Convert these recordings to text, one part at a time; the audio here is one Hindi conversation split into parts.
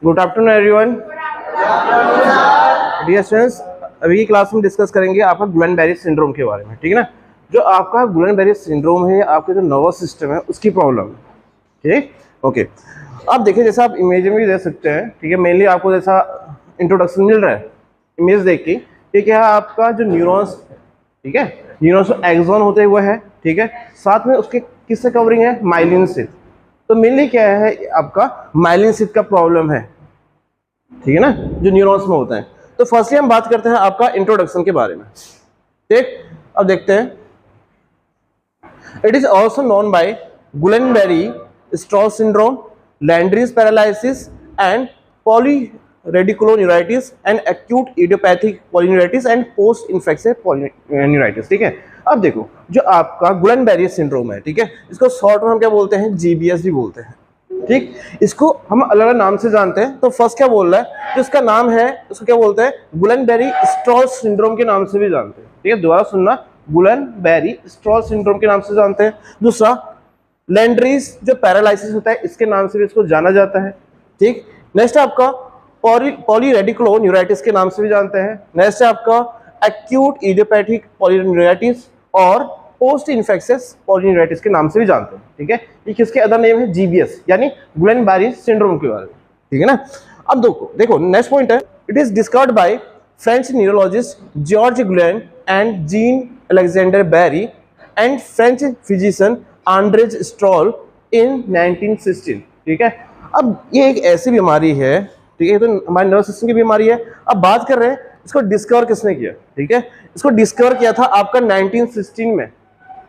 Good afternoon everyone. Dear students, अभी की क्लास में डिस्कस करेंगे आपका गुलेन-बेरी सिंड्रोम के बारे में, ठीक है ना। जो आपका गुलेन-बेरी सिंड्रोम है, आपका जो नर्वस सिस्टम है उसकी प्रॉब्लम है, ठीक। ओके, अब देखिए जैसा आप इमेज में भी देख सकते हैं, ठीक है। मेनली आपको जैसा इंट्रोडक्शन मिल रहा है इमेज देख के, ठीक है। आपका जो न्यूरॉन्स, ठीक है, न्यूरॉन्स एक्सॉन होते हुए है, ठीक है। साथ में उसके किससे कवरिंग है, माइलिन से। तो मेनली क्या है, आपका माइलिन शीथ का प्रॉब्लम है, ठीक है ना, जो न्यूरॉन्स में होता है। तो फर्स्टली हम बात करते हैं आपका इंट्रोडक्शन के बारे में, ठीक। अब देखते हैं, it is also known by Guillain Barré Strauss syndrome, Landry's paralysis and polyradiculoneuritis and acute idiopathic polyneuritis and post infectious polyneuritis, ठीक है। अब देखो, जो आपका गुलेन-बेरी सिंड्रोम है, ठीक है, इसको शॉर्ट में हम क्या बोलते हैं, जीबीएस भी बोलते हैं, ठीक। इसको हम अलग अलग नाम से जानते हैं। तो फर्स्ट क्या बोल रहा है, जो इसका नाम है उसको क्या बोलते हैं, गुलेन-बेरी स्ट्रॉस सिंड्रोम के नाम से भी जानते हैं, ठीक है। दोबारा सुनना, गुलेन-बेरी स्ट्रॉस सिंड्रोम के नाम से जानते हैं। दूसरा, लैंड्रीज जो पैरालिसिस होता है इसके नाम से भी इसको जाना जाता है, ठीक। नेक्स्ट आपका पॉलीरेडिकुलोन्यूराइटिस के नाम से भी जानते हैं। नेक्स्ट है आपका एक्यूट इडियोपैथिक पॉलीन्यूराइटिस और पोस्ट इन्फेक्शियस पॉलीन्यूराइटिस के नाम से भी जानते हैं, ठीक है। ये किसके अदर नेम है, जीबीएस यानी गुलेन-बेरी सिंड्रोम के बारे में, ठीक है ना। अब देखो नेक्स्ट पॉइंट है, it is discovered by French neurologist Georges Guillain and Jean Alexandre Barré and French physician André Strohl in 1916, ठीक है। अब ये एक ऐसी बीमारी है, ठीक है, तो हमारे नर्वस सिस्टम की बीमारी है। अब बात कर रहे हैं इसको डिस्कवर किसने किया, ठीक है। इसको डिस्कवर किया था आपका 1916 में,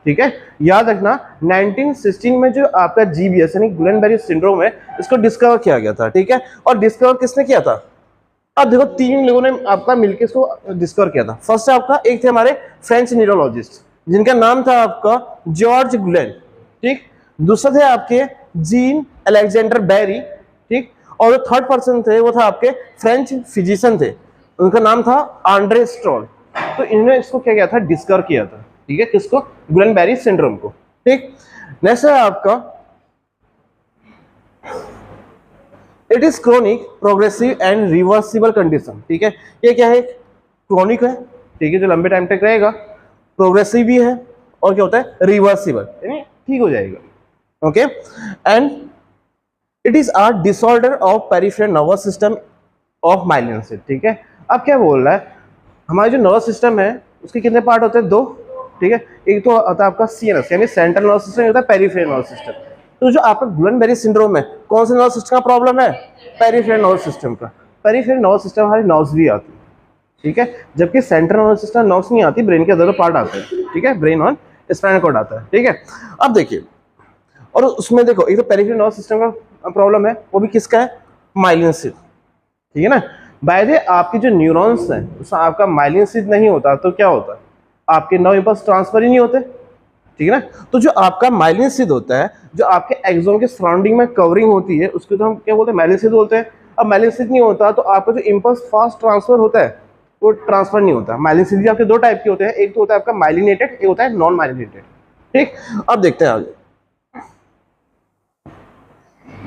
ठीक है। याद रखना 1916 में जो आपका जीबीएस यानी गुलेन-बेरी सिंड्रोम है इसको डिस्कवर किया गया था, ठीक है। और डिस्कवर किसने किया था, अब देखो तीन लोगों ने आपका मिलकर इसको डिस्कवर किया था। फर्स्ट आपका एक थे हमारे फ्रेंच न्यूरोलॉजिस्ट जिनका नाम था आपका जॉर्ज गुलेन, ठीक। दूसरे थे आपके जीन अलेक्जेंडर बेरी, ठीक। और जो थर्ड पर्सन थे वो था आपके फ्रेंच फिजिशियन थे, उनका नाम था आंड्रे स्ट्रॉल। तो इन्होंने इसको क्या किया था, डिस्कवर किया था, ठीक है, किसको, गुलेन-बेरी सिंड्रोम को, ठीक। नेक्स्ट है आपका, it is chronic progressive and reversible condition, ठीक है। ये क्या है, क्रोनिक है, ठीक है, जो लंबे टाइम तक रहेगा, प्रोग्रेसिव भी है और क्या होता है, रिवर्सिबल यानी ठीक हो जाएगा, okay. And it is a disorder of peripheral nervous system of myelin sheath, ठीक है। अब क्या बोल रहा है, हमारा जो नर्वस सिस्टम है उसके कितने पार्ट होते हैं, दो, ठीक है। एक तो होता है आपका सीएनएस यानी सेंट्रल नर्वस सिस्टम, होता है पेरिफेरल नर्वस सिस्टम। तो जो आपका गुलेन-बेरी सिंड्रोम है कौन से नर्वस सिस्टम का प्रॉब्लम है, पेरिफेरल नर्वस सिस्टम का। पेरिफेरल नर्वस सिस्टम हमारी नर्व्स भी आती है, ठीक है, जबकि सेंट्रल नर्वस सिस्टम नर्व्स नहीं आती, ब्रेन के अंदर पार्ट आते हैं, ठीक है, ब्रेन और स्पाइनल कॉर्ड आता है, ठीक है। अब देखिए, और उसमें देखो एक तो पेरिफेरल नर्वस सिस्टम का प्रॉब्लम है, वो भी किसका है, माइलिन शीथ, ठीक है ना। बाय द वे आपकी जो न्यूरॉन्स हैं उसमें आपका माइलिन शीथ नहीं होता तो क्या होता है, आपके नर्व इंपल्स ट्रांसफर ही नहीं होते, ठीक है ना। तो जो आपका माइलिन शीथ होता है, जो आपके एक्सोन के सराउंडिंग में कवरिंग होती है उसको तो हम क्या बोलते हैं, माइलिन शीथ बोलते हैं। अब माइलिन शीथ नहीं होता तो आपका जो इंपल्स फास्ट ट्रांसफर होता है वो ट्रांसफर नहीं होता। माइलिन शीथ भी आपके दो टाइप के होते हैं, एक तो होता है आपका माइलिनेटेड, एक होता है नॉन माइलिनेटेड, ठीक। अब देखते हैं आगे,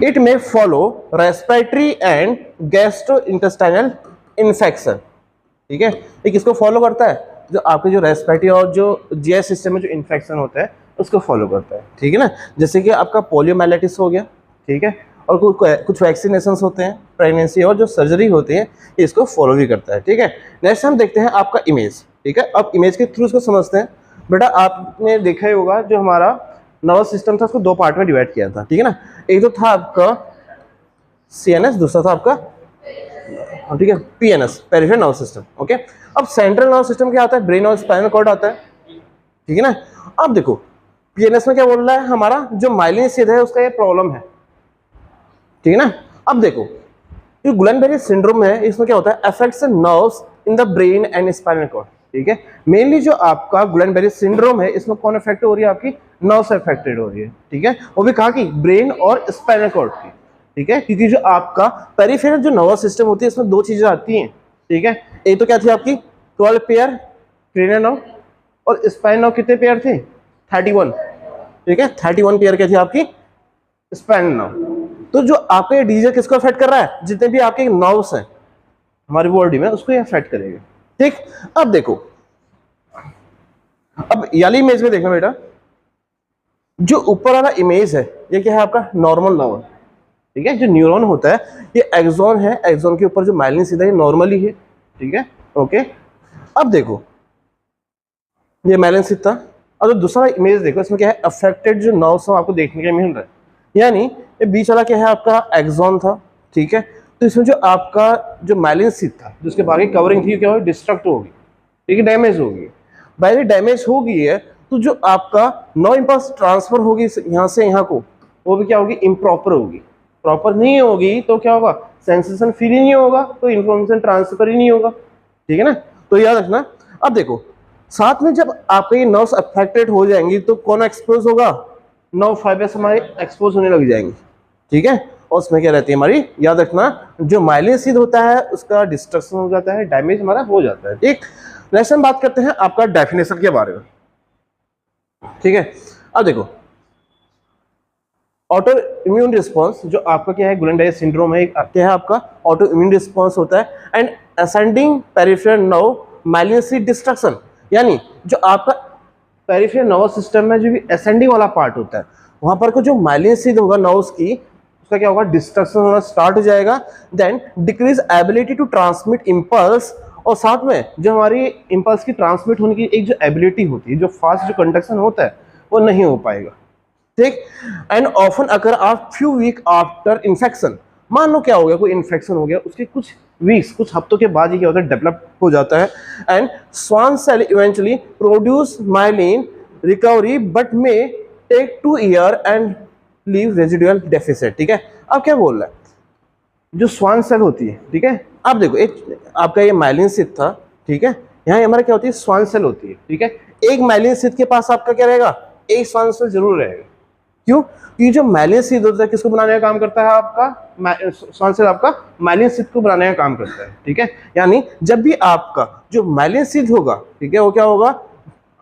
इट में follow respiratory and gastrointestinal infection, ठीक है। ये किसको फॉलो करता है, जो आपके जो रेस्पिरेटरी और जो जीआई सिस्टम में जो इन्फेक्शन होता है उसको फॉलो करता है, ठीक है ना। जैसे कि आपका पोलियोमाइलिटिस हो गया, ठीक है, और कुछ वैक्सीनेशन होते हैं, प्रेगनेंसी और जो सर्जरी होती है इसको फॉलो भी करता है, ठीक है। नेक्स्ट हम देखते हैं आपका इमेज, ठीक है। अब इमेज के थ्रू इसको समझते हैं। बेटा आपने देखा ही होगा जो हमारा नर्वस सिस्टम था उसको दो पार्ट में डिवाइड किया था, ठीक है ना। एक तो था आपका सीएनएस, दूसरा था आपका, ठीक है, PNS, peripheral nervous system, okay. अब सेंट्रल नर्वस सिस्टम क्या आता है, ब्रेन और स्पाइनल कॉर्ड आता है, ठीक है ना। अब देखो पीएनएस में क्या बोल रहा है, हमारा जो माइलिन शीथ है उसका ये प्रॉब्लम है, ठीक है ना। अब देखो जो गुलेन-बेरी सिंड्रोम है इसमें क्या होता है, affects nerves in the brain and spinal cord, ठीक है। मेनली जो आपका गुलेन-बेरी सिंड्रोम है इसमें कौन अफेक्ट हो रही है, आपकी नर्व्स अफेक्टेड हो रही है, ठीक है, वो भी कहाँ की, ब्रेन और स्पाइनल कॉर्ड की, ठीक है। क्योंकि जो आपका पेरिफेरल जो नर्वस सिस्टम होती है इसमें दो चीजें आती हैं, ठीक है। एक तो क्या थी आपकी 12 पेयर क्रेनियल नर्व और स्पाइन नर्व कितने पेयर थे, 31, ठीक है, 31 पेयर क्या थी आपकी स्पाइन नर्व, तो जो आपका ये डिजीज किसको अफेक्ट कर रहा है, जितने भी आपके नर्व्स हैं हमारी बॉडी में उसको ये अफेक्ट करेगा। ठीक, अब देखो, अब वाली इमेज में देखना बेटा, जो ऊपर वाला इमेज है ये क्या है आपका नॉर्मल नर्व, ठीक है। जो न्यूरॉन होता है ये एक्सॉन है, एक्सॉन के ऊपर जो माइलिन सीधा है नॉर्मली है, ठीक है, ओके। अब देखो ये माइलिन सीध था, और जो दूसरा इमेज देखो इसमें क्या है, अफेक्टेड जो नर्व्स आपको देखने के मिल रहा है, यानी ये बीच वाला क्या है आपका एक्सॉन था, ठीक है। तो इसमें जो आपका जो माइलिन सीध था जिसके बाकी कवरिंग थी क्या होगी, डिस्ट्रक्ट होगी, ठीक है, डैमेज होगी। बाय डैमेज हो गई है तो जो आपका नो इम्पल्स ट्रांसफर होगी यहाँ से यहाँ को, वो भी क्या होगी, इम्प्रॉपर होगी। प्रॉपर नहीं होगी तो क्या होगा, सेंसेशन फील ही नहीं होगा, तो इन्फॉर्मेशन ट्रांसफर ही नहीं होगा, ठीक है ना। तो याद रखना। अब देखो साथ में जब आपके ये नर्व्स अफेक्टेड हो जाएंगी तो कौन एक्सपोज होगा, नर्व फाइबर्स हमारे एक्सपोज होने लग जाएंगे, ठीक है। और उसमें क्या रहती है हमारी, याद रखना, जो माइलिन सीध होता है उसका डिस्ट्रक्शन हो जाता है, डैमेज हमारा हो जाता है। ठीक, नेक्स्ट हम बात करते हैं आपका डेफिनेशन के बारे में, ठीक है। अब देखो ऑटो इम्यून रिस्पॉन्स जो आपका क्या है, गुलेन-डायस सिंड्रोम है, क्या है आपका ऑटो इम्यून रिस्पॉन्स होता है, and ascending peripheral nerve myelin सीध डिस्ट्रक्शन, यानी जो आपका पेरिफेरल नर्वस सिस्टम में जो भी असेंडिंग वाला पार्ट होता है वहां पर को जो माइलिन सीध होगा नर्व्स की, उसका क्या होगा, डिस्ट्रक्शन होना स्टार्ट हो जाएगा। Then decrease ability to transmit impulse, और साथ में जो हमारी इम्पल्स की ट्रांसमिट होने की एक जो एबिलिटी होती है, जो फास्ट जो कंडक्शन होता है वो नहीं हो पाएगा, ठीक। And often occur after few week after infection, मान लो क्या हो गया, कोई इन्फेक्शन हो गया, उसके कुछ वीक्स कुछ हफ्तों के बाद ही क्या होता है, डेवलप हो जाता है। And Schwann cell eventually produce myelin recovery but may take 2 year and leave residual deficit, ठीक है। अब क्या बोल रहा है, जो स्वान सेल होती है, ठीक है, आप देखो एक आपका ये माइलिन सीध था, ठीक है, यहाँ हमारा क्या होती है, स्वान सेल होती है, ठीक है। एक माइलिन सीध के पास आपका क्या रहेगा, एक स्वान सेल जरूर रहेगा। क्यों, क्योंकि जो माइलिन सीध होता है किसको बनाने का काम करता है, आपका स्वान सेल आपका माइलिन सीध को बनाने का काम करता है, ठीक है। यानी जब भी आपका जो माइलिन सीध होगा, ठीक है, वो क्या होगा,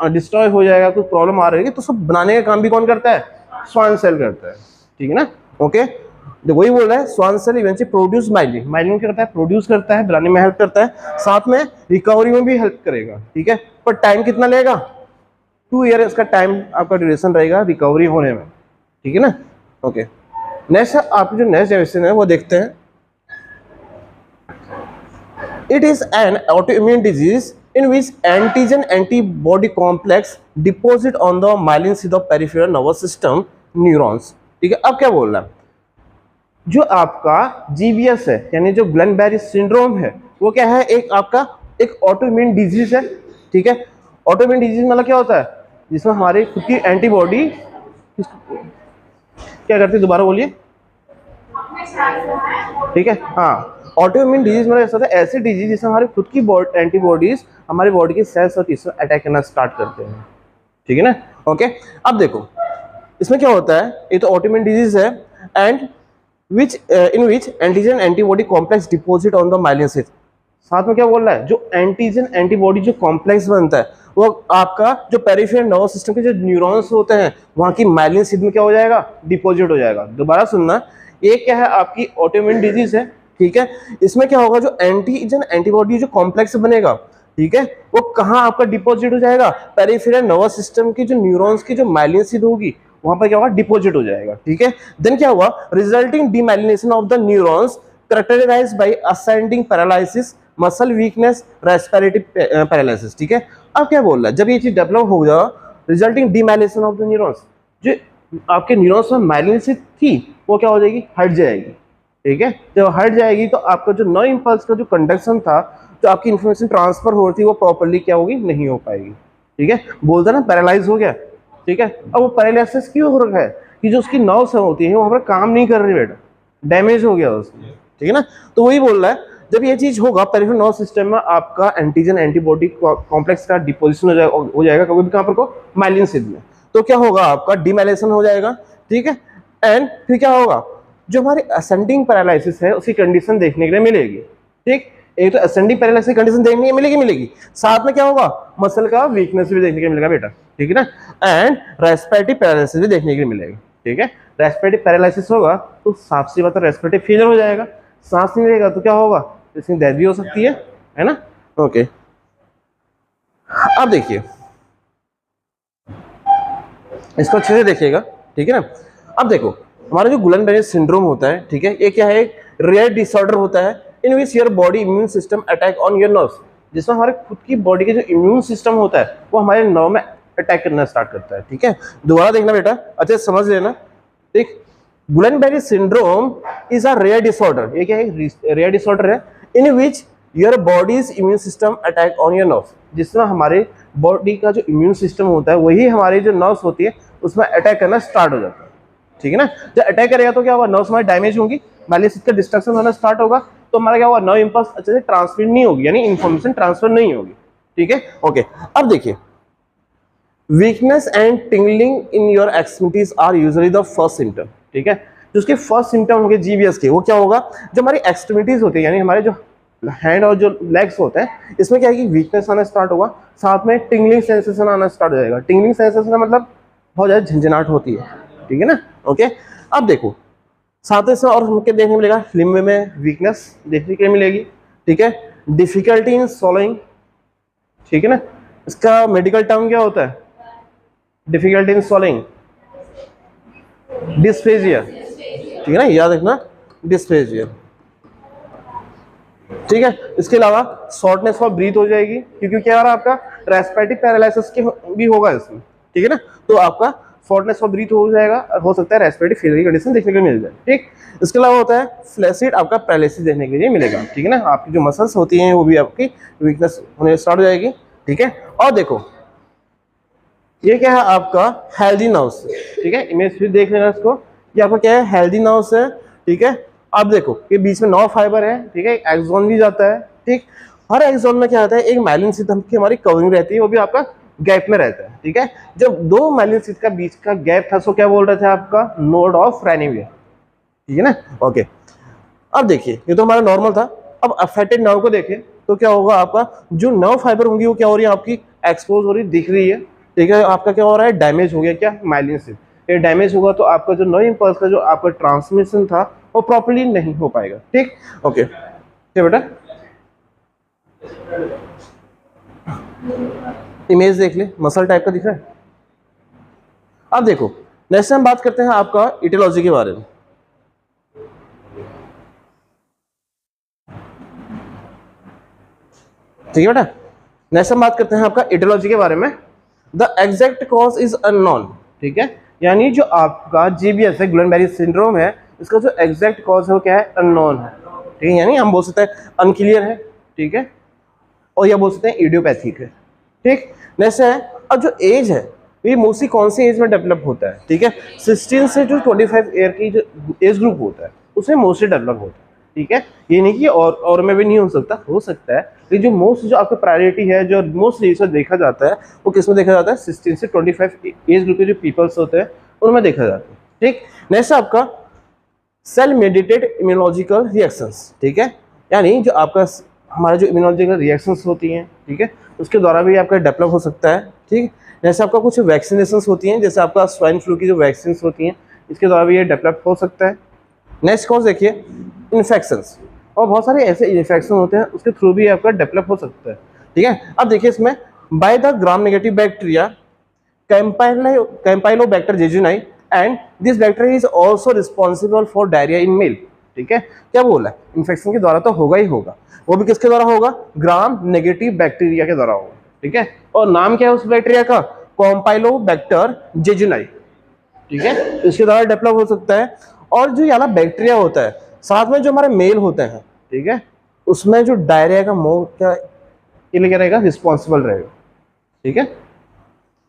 डिस्ट्रॉय हो जाएगा, कुछ प्रॉब्लम आ रही है, तो सब बनाने का काम भी कौन करता है, स्वान सेल करता है, ठीक है ना, ओके। तो वही बोल रहा है, Schwann cell eventually produce myelin, myelin क्या करता है, प्रोड्यूस करता है, बनाने में हेल्प करता है, साथ में रिकवरी में भी हेल्प करेगा, ठीक है। पर टाइम कितना लेगा, 2 ईयर इसका टाइम आपका ड्यूरेशन रहेगा रिकवरी होने में, ठीक है ना, ओके। नेक्स्ट आप जो नेक्स्ट जनरेशन है वो देखते हैं। It is an autoimmune disease in which antigen antibody complex deposit on the myelin sheath of peripheral nervous system neurons, ठीक है। अब क्या बोल रहा है, जो आपका GBS है यानी जो गुलेन-बारे सिंड्रोम है वो क्या है, एक आपका एक ऑटोइम्यून डिजीज है, ठीक है। ऑटोइम्यून डिजीज मतलब क्या होता है, जिसमें हमारी खुद की एंटीबॉडी क्या करती है, दोबारा बोलिए, ठीक है, हाँ। ऑटोइम्यून डिजीज मतलब ऐसा होता है, ऐसी डिजीज जिसमें हमारी खुद की एंटीबॉडीज हमारी बॉडी की सेल्स और टिश्यू अटैक करना स्टार्ट करते हैं, ठीक है ना, ओके। अब देखो इसमें क्या होता है, ये तो ऑटोइम्यून डिजीज है, and which in which antigen antibody complex deposit on the myelin sheath, साथ में क्या बोल रहा है, जो एंटीजन एंटीबॉडी जो कॉम्प्लेक्स बनता है वो आपका जो पेरिफेरल नर्वस सिस्टम के जो न्यूरॉन्स होते हैं वहां की माइलिन सीथ में क्या हो जाएगा, डिपोजिट हो जाएगा। दोबारा सुनना, ये क्या है, आपकी ऑटोइम्यून डिजीज है, ठीक है। इसमें क्या होगा, जो एंटीजन एंटीबॉडी जो कॉम्प्लेक्स बनेगा, ठीक है, वो कहाँ आपका डिपॉजिट हो जाएगा, पेरिफेरल नर्वस सिस्टम की जो न्यूरॉन्स की जो माइलिन सीध होगी वहां पर क्या होगा, डिपॉजिट हो जाएगा, ठीक है। देन क्या हुआ, resulting demyelination of the neurons characterized by ascending paralysis, muscle weakness, respiratory paralysis, ठीक है। अब क्या बोल रहा है, जब ये चीज डेवलप हो जाए, resulting demyelination of the neurons, जो आपके न्यूरॉन्स में माइलिन सीध थी वो क्या हो जाएगी, हट जाएगी, ठीक है। जब हट जाएगी तो आपका जो नो इम्पल्स का जो कंडक्शन था, जो आपकी इन्फॉर्मेशन ट्रांसफर हो रही थी, वो प्रॉपर्ली क्या होगी, नहीं हो पाएगी, ठीक है। बोलता ना पैरालाइज हो गया, ठीक है। अब वो पैरालिसिस क्यों हो रखा है, कि जो उसकी नर्व्स होती है वहां पर काम नहीं कर रही बेटा, डैमेज हो गया उसमें, ठीक है ना। तो वही बोल रहा है, जब ये चीज होगा पेरिफेरल नर्वस सिस्टम में आपका एंटीजन एंटीबॉडी कॉम्प्लेक्स का डिपोजिशन हो जाएगा कभी भी कहां पर को, माइलिन सीध में, तो क्या होगा, आपका डीमाइलिनेशन हो जाएगा, ठीक है। एंड फिर क्या होगा, जो हमारी असेंडिंग पैरालिसिस है उसकी कंडीशन देखने के लिए मिलेगी, ठीक। एक तो असेंडिंग पैरालिसिस कंडीशन देखने के मिलेगी, साथ में क्या होगा, मसल का वीकनेस भी देखने के मिलेगा बेटा, ठीक है ना, एंड रेस्पिरेटरी पैरालिसिस भी देखने के लिए मिलेगा, ठीक है। रेस्पिरेटरी पैरालिसिस होगा तो साफ सी बात है रेस्पिरेटरी फेलियर हो जाएगा, सांस नहीं लेगा तो क्या होगा, इसकी डेथ भी हो सकती है ना। ओके, अब देखिए इसको अच्छे से देखिएगा, ठीक है ना। अब देखो हमारा जो गुलन-बेरी सिंड्रोम होता है, ठीक है, ये क्या है, एक रेयर डिसऑर्डर होता है in which your body immune system attack on your nerves, जिसमें हमारे खुद की बॉडी के जो इम्यून सिस्टम होता है वो हमारे नर्व में अटैक करना स्टार्ट करता है, ठीक है। दोबारा देखना बेटा, अच्छे से समझ लेना, ठीक। Guillain Barré syndrome is a rare disorder, ये क्या है, रेयर डिसऑर्डर है in which your body's immune system attack on your nerves, जिसमें हमारे बॉडी का जो इम्यून सिस्टम होता है वही हमारी जो नर्व्स होती है उसमें अटैक करना स्टार्ट हो जाता है, ठीक है ना। जब अटैक करेगा तो क्या होगा, नर्व्स हमारी डैमेज होंगी, माइलिन का डिस्ट्रक्शन होना स्टार्ट होगा, तो हमारा क्या होगा, नर्व इंपल्स अच्छे से ट्रांसमिट नहीं होगी, यानी इन्फॉर्मेशन ट्रांसफर नहीं होगी, ठीक है। ओके, अब देखिए weakness and tingling in your extremities are usually the first symptom, ठीक है। जो उसके फर्स्ट सिम्टम होंगे जीबीएस के, वो क्या होगा, जो हमारी एक्सट्रीमिटीज होती है यानी हमारे जो हैंड और जो लेग्स होते हैं, इसमें क्या है कि वीकनेस आना स्टार्ट होगा, साथ में टिंगलिंग सेंसेशन आना स्टार्ट हो जाएगा। टिंगलिंग सेंसेशन मतलब बहुत ज्यादा झंझनाहट होती है, ठीक है ना। ओके, अब देखो साथ में और हमको देखने मिलेगा लिम्ब में वीकनेस देखने के लिए मिलेगी, ठीक है। डिफिकल्टी इन swallowing, ठीक है ना, इसका मेडिकल टर्म क्या होता है, डिफिकल्टी इन swallowing, डिस्फेजिया, ठीक है ना, याद रखना डिस्फेजिया, ठीक है। इसके अलावा शॉर्टनेस ऑफ ब्रीथ हो जाएगी, क्योंकि क्या आ रहा है आपका रेस्पिरेटरी पैरालिसिस के भी होगा इसमें, ठीक है ना, तो आपका शॉर्टनेस ऑफ ब्रीथ हो जाएगा और हो सकता है रेस्पिरेटरी फेलियर की कंडीशन देखने को मिल जाए, ठीक। इसके अलावा होता है फ्लैसिड, आपका पैरालिसिस देखने के लिए मिलेगा, ठीक है ना, आपकी जो मसल्स होती हैं वो भी आपकी वीकनेस होने स्टार्ट हो जाएगी, ठीक है। और देखो ये क्या है आपका हेल्दी नर्व्स, ठीक है, इमेज फिर देख लेना इसको, ये आपका क्या है, हेल्दी नर्व्स है, ठीक है। अब देखो ये बीच में नर्व फाइबर है, ठीक है, एक्सॉन भी जाता है, ठीक। हर एक्सॉन में क्या आता है, एक माइलिन शीथ की हमारी कवरिंग रहती है, वो भी आपका गैप में रहता है, ठीक है। जब दो माइलिन शीथ का बीच का गैप था सो क्या बोल रहे थे आपका, नोड ऑफ रेनिवियर, ठीक है ना। ओके, अब देखिए ये तो हमारा नॉर्मल था, अब अफेक्टेड नर्व को देखें तो क्या होगा, आपका जो नर्व फाइबर होंगी वो क्या हो रही है, आपकी एक्सपोज हो रही दिख रही है, ठीक है। आपका क्या हो रहा है, डैमेज हो गया, क्या, माइलिन शीथ, ये डैमेज होगा तो आपका जो नर्व इंपल्स का जो आपका ट्रांसमिशन था वो प्रॉपर्ली नहीं हो पाएगा, ठीक। ओके, ठीक बेटा, इमेज देख ले, मसल टाइप का दिख रहा है। अब देखो नेक्स्ट हम बात करते हैं आपका इटियोलॉजी के बारे में, ठीक है बेटा। नेक्स्ट हम बात करते हैं आपका इटियोलॉजी के बारे में। The exact cause is unknown, ठीक है, यानी जो आपका जीबीएस है, गुलन-बेरी सिंड्रोम है, इसका जो एग्जैक्ट कॉज है वो क्या है, अननोन है, ठीक है, यानी हम बोल सकते हैं अनक्लियर है, ठीक है, और या बोल सकते हैं इडियोपैथिक है, ठीक। नेक्स्ट है, अब जो एज है ये मोस्टली कौन सी एज में डेवलप होता है, ठीक है, 16 से जो 25 ईयर की जो एज ग्रुप होता है उसमें मोस्टली डेवलप होता है, ठीक है। ये नहीं कि और में भी नहीं हो सकता है, लेकिन जो मोस्ट जो आपका प्रायोरिटी है, जो मोस्ट रिसर्च देखा जाता है वो किस में देखा जाता है, 16 से 25 एज ग्रुप के जो पीपल्स होते हैं उनमें देखा जाता है, ठीक। नेक्स्ट आपका सेल मेडिटेड इम्यूनोलॉजिकल रिएक्शंस, ठीक है, यानी जो आपका हमारा जो इम्यूनोलॉजिकल रिएक्शंस होती हैं, ठीक है, उसके द्वारा भी आपका डेवलप हो सकता है, ठीक। जैसे आपका कुछ वैक्सीनेशंस होती हैं, जैसे आपका स्वाइन फ्लू की जो वैक्सीन होती हैं, इसके द्वारा भी ये डेवलप हो सकता है। नेक्स्ट कॉज देखिए इन्फेक्शंस, और बहुत सारे ऐसे इन्फेक्शन होते हैं उसके थ्रू भी आपका डेवलप हो सकता है, ठीक है। अब देखिए इसमें by the gram negative bacteria Campylobacter jejuni and this bacteria is also responsible for diarrhoea in male, ठीक है। क्या बोला है, इन्फेक्शन के द्वारा तो होगा ही होगा, वो भी किसके द्वारा होगा, ग्राम नेगेटिव बैक्टीरिया के द्वारा होगा, ठीक है। और नाम क्या है उस बैक्टीरिया का, कैम्पाइलोबैक्टर जेजुनाई, ठीक है, इसके द्वारा डेवलप हो सकता है। और जो ये वाला बैक्टीरिया होता है साथ में जो हमारे मेल होते हैं, ठीक है, उसमें जो डायरिया का मोह क्या के लिए क्या रहेगा, रिस्पॉन्सिबल रहेगा, ठीक है।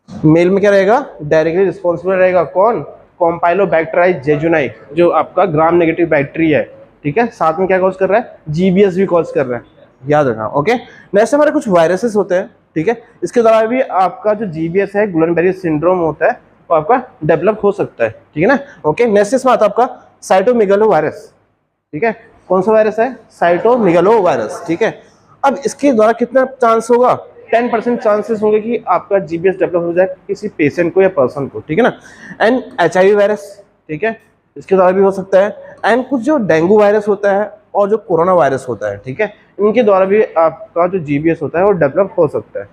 मेल में क्या रहेगा, डायरेक्टली रिस्पॉन्सिबल रहेगा कौन, कैम्पाइलोबैक्टर जेजुनाई, जो आपका ग्राम नेगेटिव बैक्टीरिया है, ठीक है। साथ में क्या कॉज कर रहा है, जीबीएस भी कॉज कर रहा है, याद रखना, ओके। नेक्स्ट हमारे कुछ वायरसेस होते हैं, ठीक है, इसके द्वारा भी आपका जो जीबीएस है, गुलन-बेरी सिंड्रोम होता है, वो आपका डेवलप हो सकता है, ठीक है ना, ओके। नेक्स्ट इसमें आता है आपका साइटोमेगालो वायरस, ठीक है, कौन सा वायरस है, साइटोमेगालो वायरस, ठीक है। अब इसके द्वारा कितना चांस होगा, 10% चांसेस होंगे कि आपका जीबीएस डेवलप हो जाए किसी पेशेंट को या पर्सन को, ठीक है ना। एंड HIV वायरस, ठीक है, इसके द्वारा भी हो सकता है। एंड कुछ जो डेंगू वायरस होता है और जो कोरोना वायरस होता है, ठीक है, इनके द्वारा भी आपका जो GBS होता है वो डेवलप हो सकता है।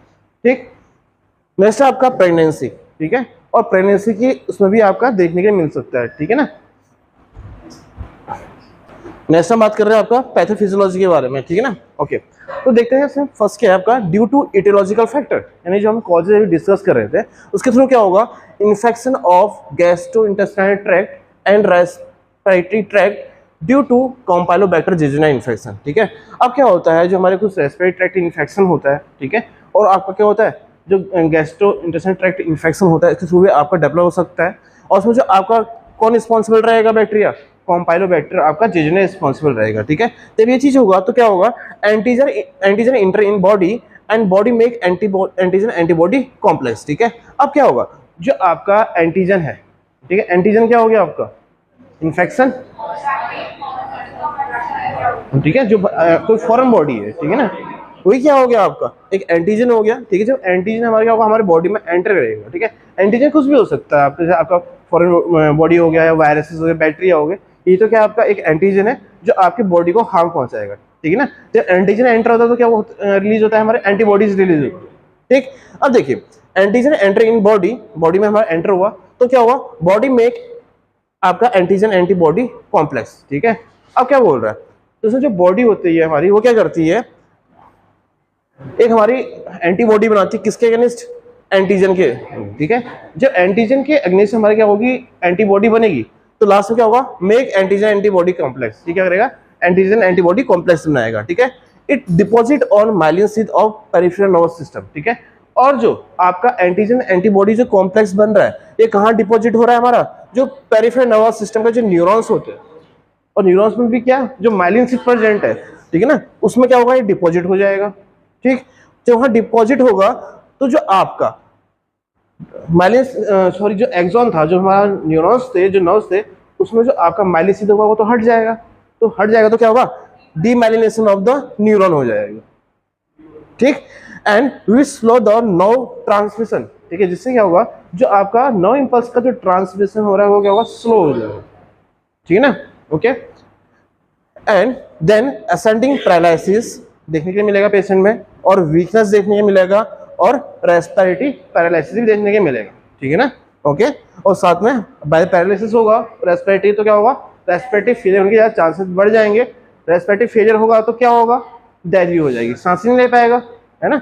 ठीक, नेक्स्ट है आपका प्रेगनेंसी, ठीक है, और प्रेगनेंसी की उसमें भी आपका देखने के मिल सकता है, ठीक है ना। नेक्स्ट हम बात कर रहे हैं आपका पैथोफिजियोलॉजी के बारे में, ठीक है ना। ओके, तो देखते हैं सर फर्स्ट क्या है आपका ड्यू टू इटियोलॉजिकल फैक्टर, यानी जो हम कॉजेज डिस्कस कर रहे थे उसके थ्रू क्या होगा, infection of gastrointestinal tract and respiratory tract due to Campylobacter jejuni infection, ठीक है। अब क्या होता है, जो हमारे कुछ रेस्पिरेटरी ट्रैक्ट इन्फेक्शन होता है, ठीक है, और आपका क्या होता है जो गैस्ट्रोइंटेस्टाइनल ट्रैक्ट इन्फेक्शन होता है, इसके थ्रू भी आपका डेवलप हो सकता है। और उसमें जो आपका कौन रिस्पॉन्सिबल रहेगा, बैक्टीरिया, कॉम्पाइलोबैक्टर आपका जिजेना रिस्पॉन्सिबल रहेगा, ठीक है। जब ये चीज होगा तो क्या होगा, antigen inter in body and body make antigen antibody complex, ठीक है। अब क्या होगा, जो आपका एंटीजन है, ठीक है, एंटीजन क्या हो गया आपका इन्फेक्शन, ठीक है, जो कोई फॉरेन बॉडी है, ठीक है ना, वही क्या हो गया आपका एक एंटीजन हो गया, ठीक है। जो एंटीजन हमारे क्या होगा, हमारे बॉडी में एंटर करेगा, ठीक है। एंटीजन कुछ भी हो सकता है आपके, जैसे आपका फॉरेन बॉडी हो गया या वायरसेस हो गए, बैक्टीरिया हो गए, ये तो क्या आपका एक एंटीजन है जो आपकी बॉडी को हार्म पहुंचाएगा, ठीक है ना। जब एंटीजन एंटर होता है तो क्या रिलीज होता है, हमारे एंटीबॉडीज रिलीज होती है, ठीक। अब देखिए antigen enter in body, body में हमारा एंटर हुआ तो क्या हुआ, बॉडी मेक आपका एंटीजन एंटीबॉडी कॉम्प्लेक्स, ठीक है। अब क्या बोल रहा है, तो इसमें जो बॉडी होती है हमारी वो क्या करती है, एक हमारी एंटीबॉडी बनाती है किसके अगेंस्ट, एंटीजन के, ठीक है। जब एंटीजन के अगेंस्ट हमारे क्या होगी, एंटीबॉडी बनेगी, तो लास्ट में क्या होगा, मेक एंटीजन एंटीबॉडी कॉम्प्लेक्स, ठीक है, करेगा एंटीजन एंटीबॉडी कॉम्प्लेक्स बनाएगा, ठीक है। It deposit on myelin sheath of peripheral nervous system, ठीक है। और जो आपका एंटीजन एंटीबॉडी जो कॉम्प्लेक्स बन रहा है ये कहाँ डिपॉजिट हो रहा है, हमारा जो पेरिफेरल नर्वस सिस्टम का जो न्यूरॉन्स होते हैं, और न्यूरॉन्स में भी क्या जो माइलिन शीथ प्रेजेंट है, ठीक है ना, उसमें क्या होगा, ये डिपॉजिट हो जाएगा, ठीक। जब वहां डिपॉजिट होगा तो जो आपका माइलिन जो एक्सॉन था, जो हमारा न्यूरॉन्स थे, जो नर्व्स थे, उसमें जो आपका माइलिन शीथ होगा वो तो हट जाएगा, तो हट जाएगा तो क्या होगा, डीमाइलिनेशन ऑफ द न्यूरॉन हो जाएगा, ठीक। And we slow the nerve transmission, ठीक है, जिससे क्या होगा, जो आपका नर्व इंपल्स का जो ट्रांसमिशन हो रहा है वो क्या होगा, स्लो हो जाएगा, ठीक है ना। Okay, and then ascending paralysis देखने के लिए मिलेगा पेशेंट में, और वीकनेस देखने के मिलेगा, और रेस्पिरेटरी पैरालिसिस भी देखने के मिलेगा, ठीक है ना। ओके, और साथ में बाय पैरालिसिस होगा, रेस्पिरेटरी तो क्या होगा, रेस्पिरेटरी फेलियर होने के चांसेस बढ़ जाएंगे। रेस्पिरेटरी फेलियर होगा तो क्या होगा, डेथ भी हो जाएगी, सांस नहीं ले पाएगा, है ना।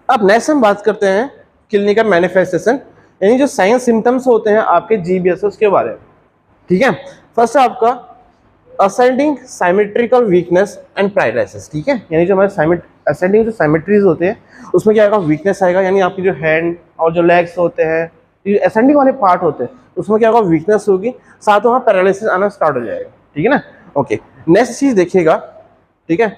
अब नेक्स्ट हम बात करते हैं क्लिनिकल मैनिफेस्टेशन, यानी जो साइन सिम्टम्स होते हैं आपके GBS उसके बारे में, ठीक है। फर्स्ट है आपका ascending symmetrical weakness and paralysis, ठीक है, यानी जो हमारे असेंडिंग जो साइमेट्रीज होते हैं उसमें क्या आएगा, वीकनेस आएगा, यानी आपकी जो हैंड और जो लेग्स होते हैं, जो असेंडिंग वाले पार्ट होते हैं उसमें क्या होगा, वीकनेस होगी, साथ में वहाँ पैरालिसिस आना स्टार्ट हो जाएगा, ठीक है ना। ओके, नेक्स्ट चीज देखिएगा, ठीक है,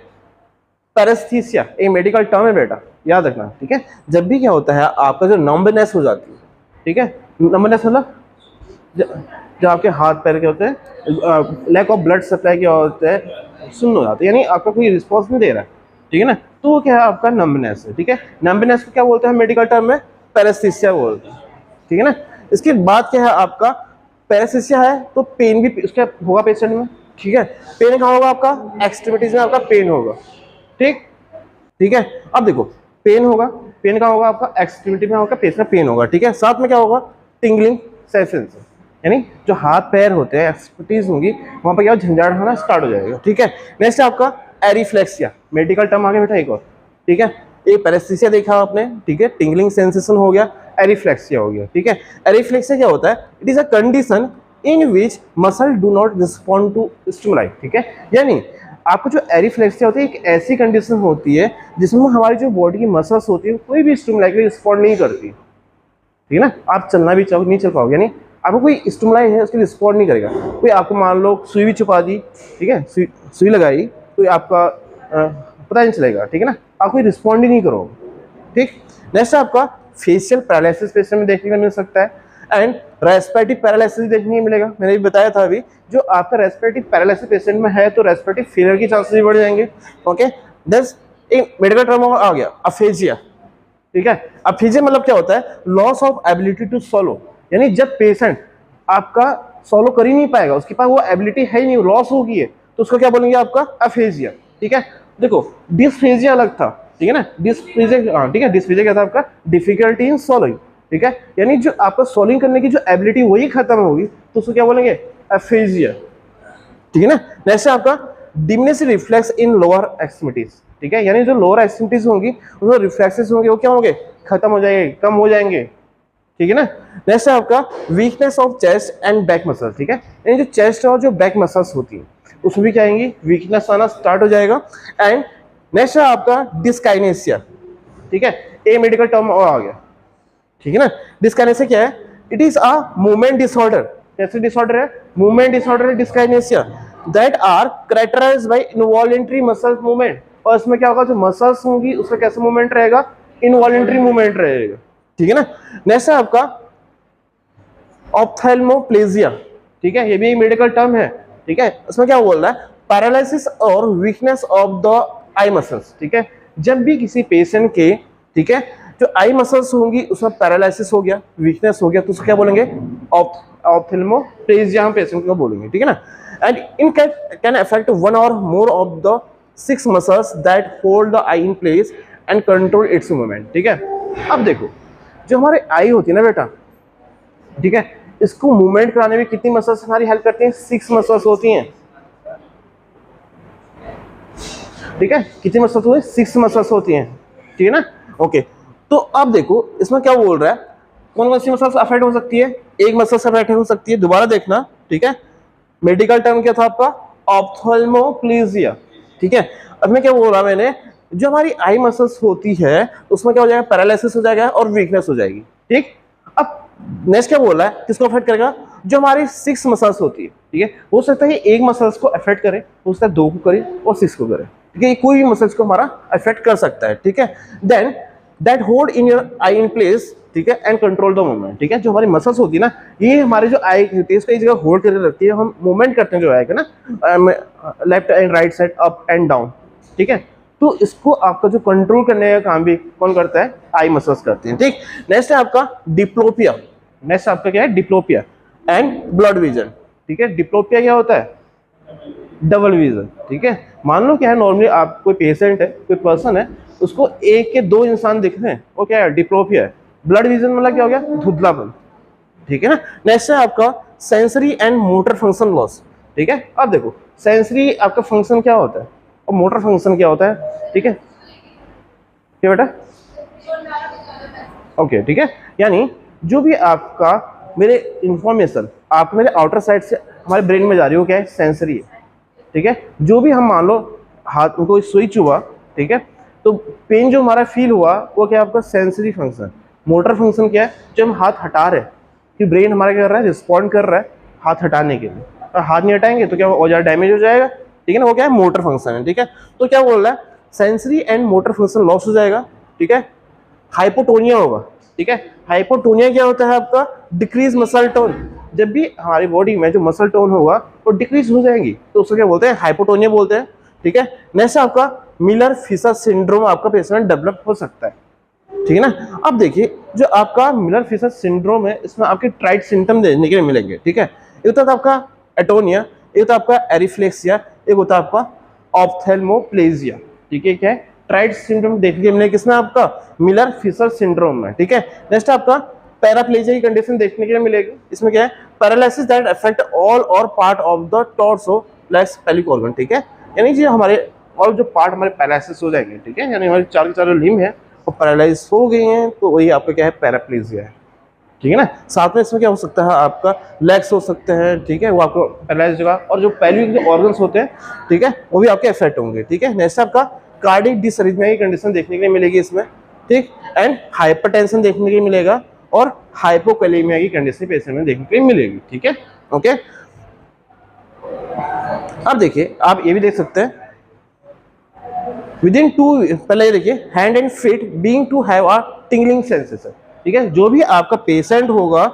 पैरेस्थीसिया एक मेडिकल टर्म है बेटा, याद रखना, ठीक है। जब भी क्या होता है आपका जो नंबनेस हो जाती है, ठीक है, नंबनेस मतलब जो आपके हाथ पैर के होते हैं, लैक ऑफ ब्लड सप्लाई के होते हैं, सुन्न हो जाते हैं, यानी आपका कोई रिस्पॉन्स नहीं दे रहा है, ठीक है ना, तो वो क्या है आपका नंबनेस है, ठीक है। नंबनेस को क्या बोलते हैं मेडिकल टर्म में, पैरेस्थीसिया बोलते हैं, ठीक है ना। इसके बाद क्या है आपका, पैरेस्थीसिया है तो पेन भी उसका होगा पेशेंट में, ठीक है। पेन कहाँ होगा आपका, एक्सट्रीमिटीज में आपका पेन होगा, ठीक, ठीक है। अब देखो पेन होगा, पेन कहाँ होगा आपका, एक्सट्रीमिटी में होगा, पेट में पेन होगा, ठीक है। साथ में क्या होगा, टिंगलिंग सेंसेशन, यानी जो हाथ पैर होते हैं एक्सपर्टीज होंगी वहां पर क्या झंझाट होना स्टार्ट हो जाएगा, ठीक है। नेक्स्ट है आपका एरिफ्लेक्सिया, मेडिकल टर्म आगे बेटा एक और, ठीक है। एक पैरेस्थीसिया देखा आपने, ठीक है, टिंगलिंग सेंसेशन हो गया, एरिफ्लेक्सिया हो गया, ठीक है। एरिफ्लेक्सिया क्या होता है, it is a condition in which muscle do not respond to stimuli, ठीक है। यानी आपको जो एरिफ्लेक्सिया होती है एक ऐसी कंडीशन होती है जिसमें हमारी जो बॉडी की मसल्स होती है कोई भी स्टिमुलाई के लिए रिस्पॉन्ड नहीं करती, ठीक है ना। आप चलना भी चाहो नहीं चल पाओगे, यानी आपको कोई स्टिमुलाई है उसके लिए रिस्पॉन्ड नहीं करेगा। कोई आपको मान लो सुई भी छुपा दी, ठीक है, सुई लगाई तो आपका पता नहीं चलेगा, ठीक है ना, आप कोई रिस्पॉन्ड ही नहीं करोगे, ठीक। नेक्स्ट आपका फेशियल पैरालिसिस पेशेंट में देखने को मिल सकता है, एंड रेस्पिरेटरी पैरालिसिस देखने को मिलेगा। मैंने भी बताया था अभी, जो आपका रेस्पिरेटरी पैरालिसिस पेशेंट में है तो रेस्पिरेटरी फेलियर के चांसेस भी बढ़ जाएंगे, ओके। दस एक मेडिकल टर्म आ गया अफेजिया, ठीक है। अफेजिया मतलब क्या होता है, loss of ability to swallow, यानी जब पेशेंट आपका सॉल्व कर ही नहीं पाएगा, उसके पास वो एबिलिटी है ही नहीं, लॉस हो गई है, तो उसको क्या बोलेंगे आपका अफेजिया। ठीक है, देखो डिस्फेजिया अलग था, ठीक है ना, डिस्फेजिया, हाँ ठीक है, डिस्फेजिया क्या था आपका, डिफिकल्टी इन सॉल्विंग। ठीक है, यानी जो आपका सॉल्विंग करने की जो एबिलिटी वही खत्म होगी, तो उसको क्या बोलेंगे अफेजिया। ठीक है ना, जैसे आपका डिमिनिश रिफ्लेक्स इन लोअर एक्सट्रीमिटीज। ठीक है, यानी जो लोअर एक्सट्रीमिटीज होंगी उसमें रिफ्लेक्सेस होंगे, वो क्या होंगे, खत्म हो जाएंगे, कम हो जाएंगे। ठीक है ना, नेक्स्ट है आपका weakness of chest and back muscles. ठीक है, यानी जो चेस्ट और जो बैक मसल्स होती हैं उसमें भी क्या आएंगी, वीकनेस आना स्टार्ट हो जाएगा। एंड नेक्स्ट है आपका डिस्काइनेसिया। ठीक है, ए मेडिकल टर्म और आ गया। ठीक है ना, डिस्काइनेसिया क्या है, it is a movement disorder. कैसे डिसऑर्डर है, मूवमेंट डिसऑर्डर है dyskinesia, that are characterized by involuntary muscle movement. और इसमें क्या होगा, जो मसल्स होंगी उसका कैसा मूवमेंट रहेगा, इनवॉलंटरी मूवमेंट रहेगा। ठीक है ना, नेक्स्ट है आपका ऑप्थेल्मोप्लेजिया। ठीक है, ये भी एक मेडिकल टर्म है। ठीक है, इसमें क्या बोल रहा है, पैरालिसिस और weakness of the eye muscles. ठीक है, जब भी किसी पेशेंट के, ठीक है, जो आई मसल्स होंगी उसमें पैरालिसिस हो गया, वीकनेस हो गया, तो उसको क्या बोलेंगे ऑप्थेल्मोप्लेजिया हम पेशेंट को बोलेंगे। ठीक है ना, and in can affect one or more of the 6 muscles that hold the eye in place and control its movement. ठीक है, अब देखो जो हमारे आई होती है ना बेटा, ठीक है, इसको मूवमेंट कराने में कितनी मसल्स हमारी हेल्प करती हैं, 6 मसल्स होती हैं। ठीक है, कितनी मसल्स होती हैं, 6 मसल्स होती हैं। ठीक है ना, ओके। तो अब देखो इसमें क्या बोल रहा है, कौन कौन सी मसल्स अफेक्ट हो सकती है, एक मसल से अफेक्ट हो सकती है, दोबारा देखना। ठीक है, मेडिकल टर्म क्या था आपका, ऑप्थेल्मोप्लेजिया। ठीक है, अब मैं क्या बोल रहा मैंने, जो हमारी आई मसल्स होती है उसमें क्या हो जाएगा, पैरालिसिस हो जाएगा और वीकनेस हो जाएगी। ठीक, अब नेक्स्ट क्या बोल रहा है, किसको अफेक्ट करेगा, जो हमारी 6 मसल्स होती है। ठीक है, हो सकता है एक मसल्स को अफेक्ट करे, हो सकता है 2 को करे और 6 को करे। ठीक है, कोई भी मसल्स को हमारा अफेक्ट कर सकता है। ठीक है, then that hold in your eye in place. ठीक है, एंड कंट्रोल द मूवमेंट। ठीक है, जो हमारी मसल्स होती है ना, ये हमारी जो आई होती है इसको एक जगह होल्ड करके रखती है, हम मूवमेंट करते हैं जो आएगा ना, left and right side, up and down. ठीक है, तो इसको आपका जो कंट्रोल करने का काम भी कौन करता है, आई मसल्स करते हैं। ठीक, नेक्स्ट है आपका डिप्लोपिया। नेक्स्ट आपका क्या है, डिप्लोपिया एंड ब्लड विजन। ठीक है, डिप्लोपिया क्या होता है, डबल विजन। ठीक है, मान लो क्या है, नॉर्मली आप कोई पेशेंट है, कोई पर्सन है, उसको एक के 2 इंसान दिख रहे हैं, वो क्या है, डिप्लोपिया है। ब्लड विजन मतलब क्या हो गया, धुंधलापन। ठीक है ना, नेक्स्ट है आपका sensory and motor function loss. ठीक है, अब देखो सेंसरी आपका फंक्शन क्या होता है और मोटर फंक्शन क्या होता है। ठीक है, क्या बेटा, ओके। ठीक है, यानी जो भी आपका मेरे इंफॉर्मेशन आप मेरे आउटर साइड से हमारे ब्रेन में जा रही हो, क्या है, सेंसरी है। ठीक है, जो भी हम मान लो हाथ में कोई सुई चुभा, ठीक है, तो पेन जो हमारा फील हुआ वो क्या है आपका सेंसरी फंक्शन। मोटर फंक्शन क्या है, जब हम हाथ हटा रहे हैं कि ब्रेन हमारा क्या कर रहा है, रिस्पॉन्ड कर रहा है हाथ हटाने के लिए, और हाथ नहीं हटाएंगे तो क्या और ज़्यादा डैमेज हो जाएगा। ठीक है ना, वो क्या है, मोटर फंक्शन है। ठीक है, तो क्या बोल रहा है, sensory and motor function loss हो जाएगा। ठीक है, हाइपोटोनिया होगा। ठीक है, हाइपोटोनिया क्या होता है आपका, डिक्रीज मसल टोन। जब भी हमारी बॉडी में जो मसल टोन होगा वो डिक्रीज हो जाएंगी, तो उसको क्या बोलते हैं, हाइपोटोनिया बोलते हैं। ठीक है, नेक्स्ट आपका मिलर फिशर सिंड्रोम आपका पेशेंट डेवलप हो सकता है। ठीक है ना, अब देखिए जो आपका मिलर फिशर सिंड्रोम है, इसमें आपके ट्राइड सिम्टम देखने के लिए मिलेंगे। ठीक है, एक होता है आपका एटोनिया, एक होता है आपका एरिफ्लेक्सिया, एक होता है आपका ऑप्थेल्मोप्लेजिया। ठीक है, क्या है, ट्राइड सिंड्रोम देखने के मिलेंगे किसमें, आपका मिलर फिशर सिंड्रोम में। ठीक है, नेक्स्ट आपका पैराप्लेजिया की कंडीशन देखने के लिए मिलेगी, इसमें क्या है, paralysis that affect all or part of the torso plus pelvic organ. ठीक है, यानी जी हमारे और जो पार्ट हमारे पैरालिसिस हो जाएंगे। ठीक है, यानी हमारी 4 के 4 लिम्ब है वो पैरालाइज हो गई हैं, तो वही आपका क्या है, पैराप्लेजिया है। ठीक है ना, साथ में इसमें क्या हो सकता है, आपका लेग्स हो सकते हैं। ठीक है, वो आपको पैरालाइज होगा, और जो पेल्विक जो ऑर्गन्स होते हैं, ठीक है, वो भी आपके इफेक्ट होंगे। ठीक है, नेक्स्ट आपका कार्डिक डिसरिथमिया की कंडीशन देखने के लिए मिलेगी इसमें। ठीक, एंड हाइपरटेंशन देखने के लिए मिलेगा, और हाइपोकैलेमिया की कंडीशन पेशेंट में देखने के लिए मिलेगी। ठीक है, ओके। अब देखिए आप ये भी देख सकते हैं, विदिन 2, पहले ये देखिए, hand and feet being to have a tingling sensation. ठीक है, जो भी आपका पेशेंट होगा,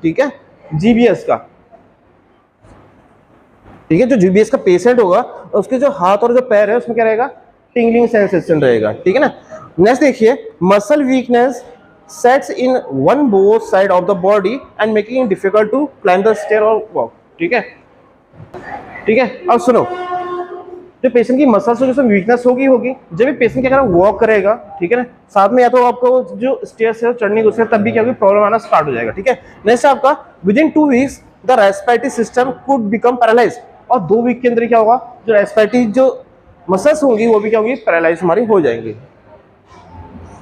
ठीक है, जीबीएस का, ठीक है, जो जीबीएस का पेशेंट होगा उसके जो हाथ और जो पैर है उसमें क्या रहेगा, टिंगलिंग सेंसेशन रहेगा। ठीक है ना, नेक्स्ट देखिए, muscle weakness sets in one both side of the body and making it difficult to climb the stair और वॉक। ठीक है, ठीक है। अब सुनो, जो पेशेंट की मसल्स जो वीकनेस होगी जब भी पेशेंट क्या करेगा, वॉक करेगा, ठीक है ना, साथ में या तो आपको जो स्टेयर्स है चढ़ने की तब भी क्या होगी, प्रॉब्लम आना स्टार्ट हो जाएगा। ठीक है, नेक्स्ट आपका with in 2 weeks the respiratory system could become paralyse, और 2 वीक के अंदर क्या होगा, जो रेस्पिरेटरी जो मसल्स होंगी वो भी क्या होंगी, पैरालाइज हमारी हो जाएंगी।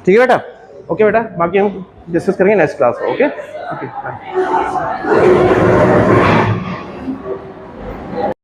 ठीक है बेटा, ओके बेटा, बाकी हम डिस्कस करेंगे नेक्स्ट क्लास में। Okay, okay.